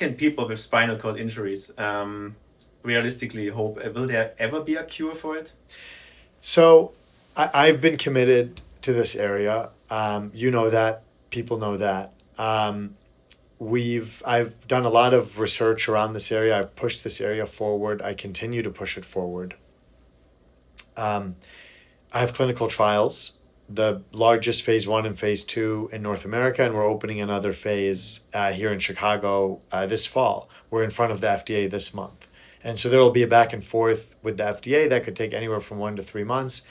can people with spinal cord injuries realistically hope? Will there ever be a cure for it? So I've been committed to this area. You know that. People know that. I've done a lot of research around this area. I've pushed this area forward. I continue to push it forward. I have clinical trials, the largest phase 1 and phase 2 in North America, and we're opening another phase here in Chicago this fall. We're in front of the FDA this month. And so there will be a back and forth with the FDA that could take anywhere from 1 to 3 months.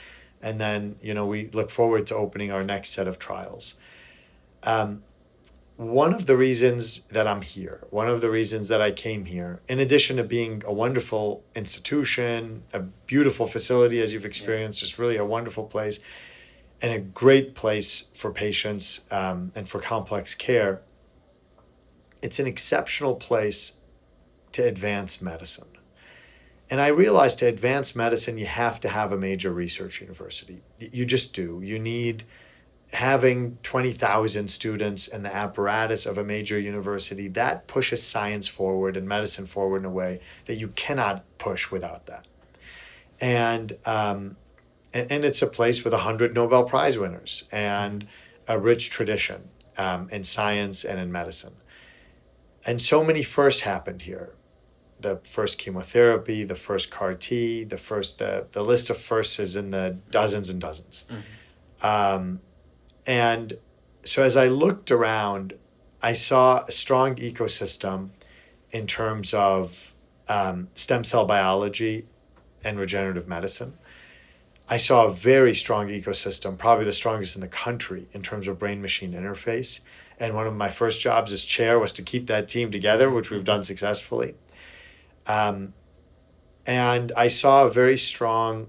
And then, we look forward to opening our next set of trials. One of the reasons that I'm here, one of the reasons that I came here, in addition to being a wonderful institution, a beautiful facility, as you've experienced, just really a wonderful place, and a great place for patients and for complex care, it's an exceptional place to advance medicine. And I realized to advance medicine, you have to have a major research university. You just do. You need having 20,000 students and the apparatus of a major university. That pushes science forward and medicine forward in a way that you cannot push without that. And it's a place with 100 Nobel Prize winners and a rich tradition in science and in medicine. And so many firsts happened here. The first chemotherapy, the first CAR T, the list of firsts is in the dozens and dozens. Mm-hmm. And so as I looked around, I saw a strong ecosystem in terms of stem cell biology and regenerative medicine. I saw a very strong ecosystem, probably the strongest in the country in terms of brain-machine interface. And one of my first jobs as chair was to keep that team together, which we've done successfully. And I saw a very strong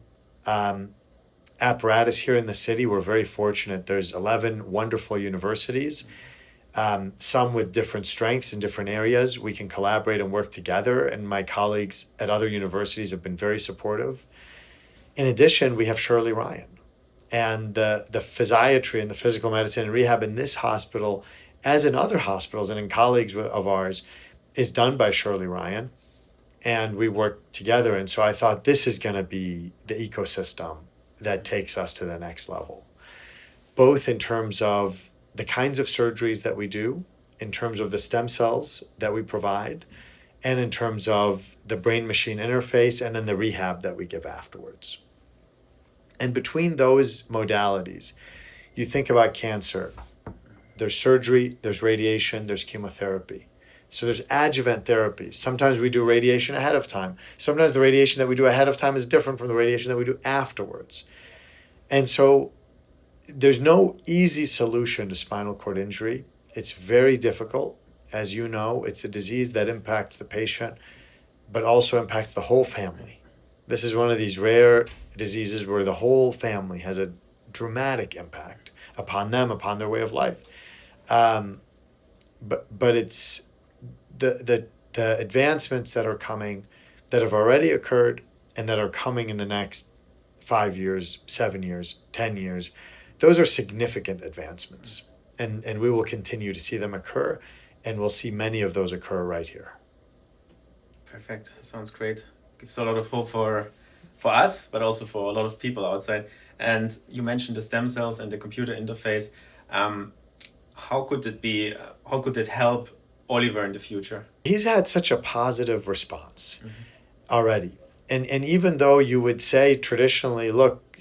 apparatus here in the city. We're very fortunate. There's 11 wonderful universities, some with different strengths in different areas. We can collaborate and work together, and my colleagues at other universities have been very supportive. In addition, we have Shirley Ryan, and the physiatry and the physical medicine and rehab in this hospital, as in other hospitals and in colleagues of ours, is done by Shirley Ryan, and we work together. And so I thought this is going to be the ecosystem that takes us to the next level, both in terms of the kinds of surgeries that we do, in terms of the stem cells that we provide, and in terms of the brain-machine interface, and then the rehab that we give afterwards. And between those modalities, you think about cancer, there's surgery, there's radiation, there's chemotherapy. So there's adjuvant therapies. Sometimes we do radiation ahead of time. Sometimes the radiation that we do ahead of time is different from the radiation that we do afterwards. And so there's no easy solution to spinal cord injury. It's very difficult. As you know, it's a disease that impacts the patient, but also impacts the whole family. This is one of these rare diseases where the whole family has a dramatic impact upon them, upon their way of life. But it's the advancements that are coming, that have already occurred, and that are coming in the next 5 years, 7 years, 10 years. Those are significant advancements, and we will continue to see them occur, and we'll see many of those occur right here. Perfect. Sounds great. Gives a lot of hope for us, but also for a lot of people outside. And you mentioned the stem cells and the computer interface. How could it be? How could it help Oliver in the future? He's had such a positive response already. And even though you would say traditionally, look,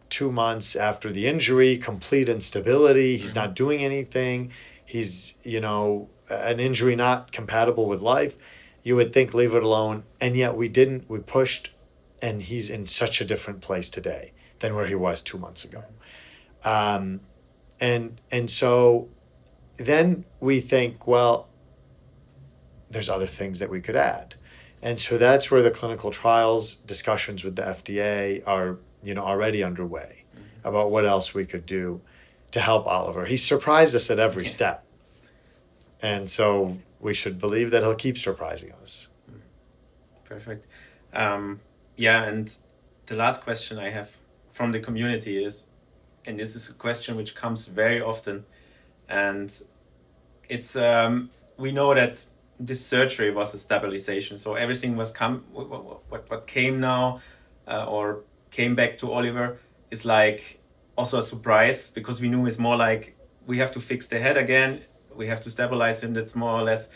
2 months after the injury, complete instability, he's not doing anything, he's, an injury not compatible with life, you would think leave it alone. And yet we didn't. We pushed, and he's in such a different place today than where he was 2 months ago. And so then we think, well, there's other things that we could add. And so that's where the clinical trials discussions with the FDA are, already underway about what else we could do to help Oliver. He surprised us at every step. And so we should believe that he'll keep surprising us. Perfect. And the last question I have from the community is, and this is a question which comes very often, and it's we know that this surgery was a stabilization. So everything was what came now, or came back to Oliver, is like also a surprise, because we knew it's more like we have to fix the head again. We have to stabilize him. That's more or less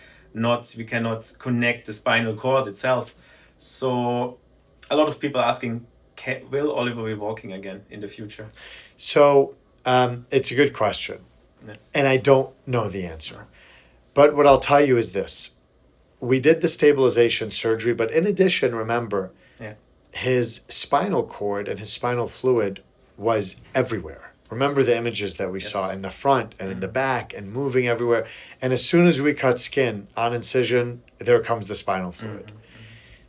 we cannot connect the spinal cord itself. So a lot of people asking, will Oliver be walking again in the future? So it's a good question. Yeah. And I don't know the answer. But what I'll tell you is this. We did the stabilization surgery, but in addition, remember, his spinal cord and his spinal fluid was everywhere. Remember the images that we saw in the front and in the back and moving everywhere. And as soon as we cut skin on incision, there comes the spinal fluid.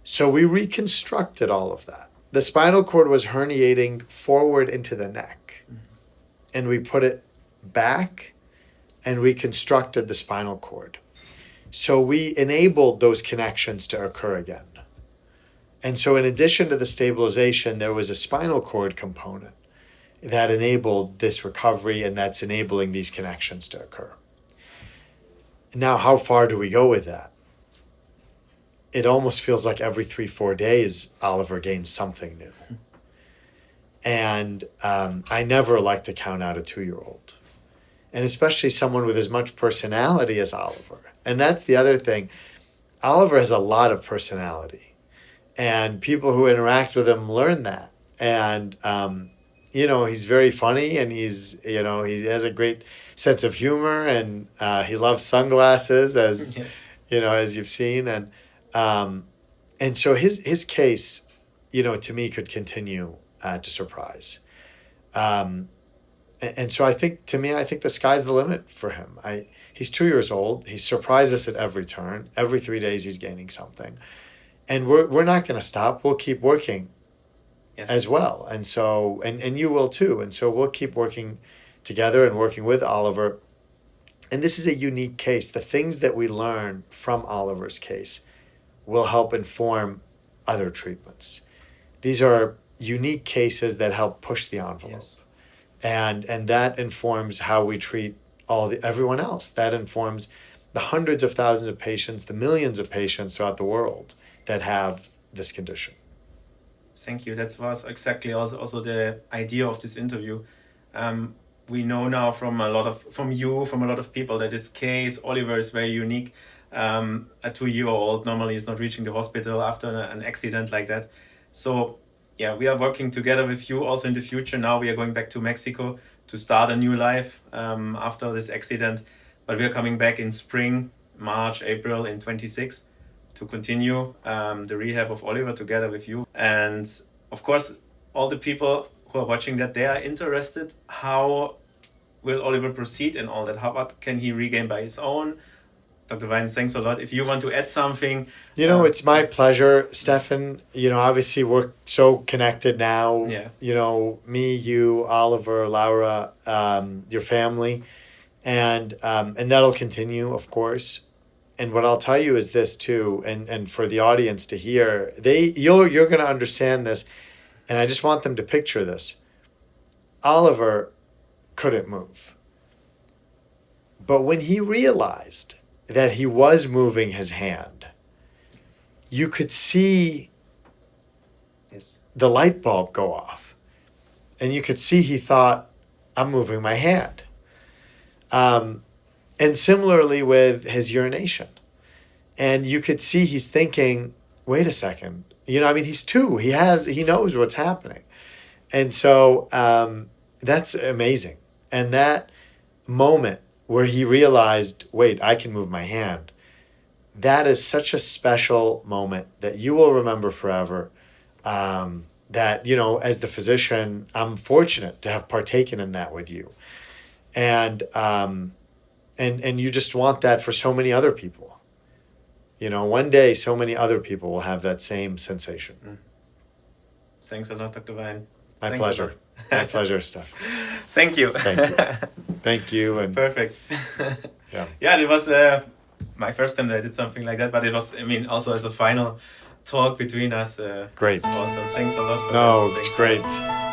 So we reconstructed all of that. The spinal cord was herniating forward into the neck. And we put it back and reconstructed the spinal cord. So we enabled those connections to occur again. And so in addition to the stabilization, there was a spinal cord component that enabled this recovery, and that's enabling these connections to occur. Now, how far do we go with that? It almost feels like every 3-4 days, Oliver gains something new. And I never like to count out a 2-year-old. And especially someone with as much personality as Oliver. And that's the other thing. Oliver has a lot of personality. And people who interact with him learn that. And, he's very funny, and he has a great sense of humor, and he loves sunglasses, as you've seen. And so his case, to me, could continue to surprise. And so I think the sky's the limit for him. He's 2 years old. He surprises us at every turn. Every 3 days he's gaining something. And we're not going to stop. We'll keep working as well. And so, and you will too. And so we'll keep working together and working with Oliver. And this is a unique case. The things that we learn from Oliver's case will help inform other treatments. These are unique cases that help push the envelope. Yes. And that informs how we treat everyone else. That informs the hundreds of thousands of patients, the millions of patients throughout the world that have this condition. Thank you. That was exactly also the idea of this interview. We know now from a lot of people, that this case, Oliver, is very unique. A 2-year-old normally is not reaching the hospital after an accident like that. So we are working together with you also in the future. Now we are going back to Mexico to start a new life after this accident. But we are coming back in spring, March, April in 26 to continue the rehab of Oliver together with you. And of course, all the people who are watching that, they are interested. How will Oliver proceed in all that? What can he regain by his own? Dr. Bydon, thanks a lot. If you want to add something. It's my pleasure, Stefan. Obviously we're so connected now. Yeah. Me, you, Oliver, Laura, your family. And that'll continue, of course. And what I'll tell you is this too, and for the audience to hear, you're going to understand this, and I just want them to picture this. Oliver couldn't move. But when he realized that he was moving his hand, you could see the light bulb go off. And you could see he thought, I'm moving my hand. And similarly with his urination. And you could see he's thinking, wait a second. He's 2. He knows what's happening. And so that's amazing. And that moment where he realized, wait, I can move my hand, that is such a special moment that you will remember forever. That, as the physician, I'm fortunate to have partaken in that with you. And you just want that for so many other people. One day, so many other people will have that same sensation. Thanks a lot, Dr. Bydon. My pleasure. My pleasure, Steph. Thank you. Thank you. And perfect. Yeah, it was my first time that I did something like that, but it was, also as a final talk between us. Great. It's awesome. Thanks a lot for that. No, it's great.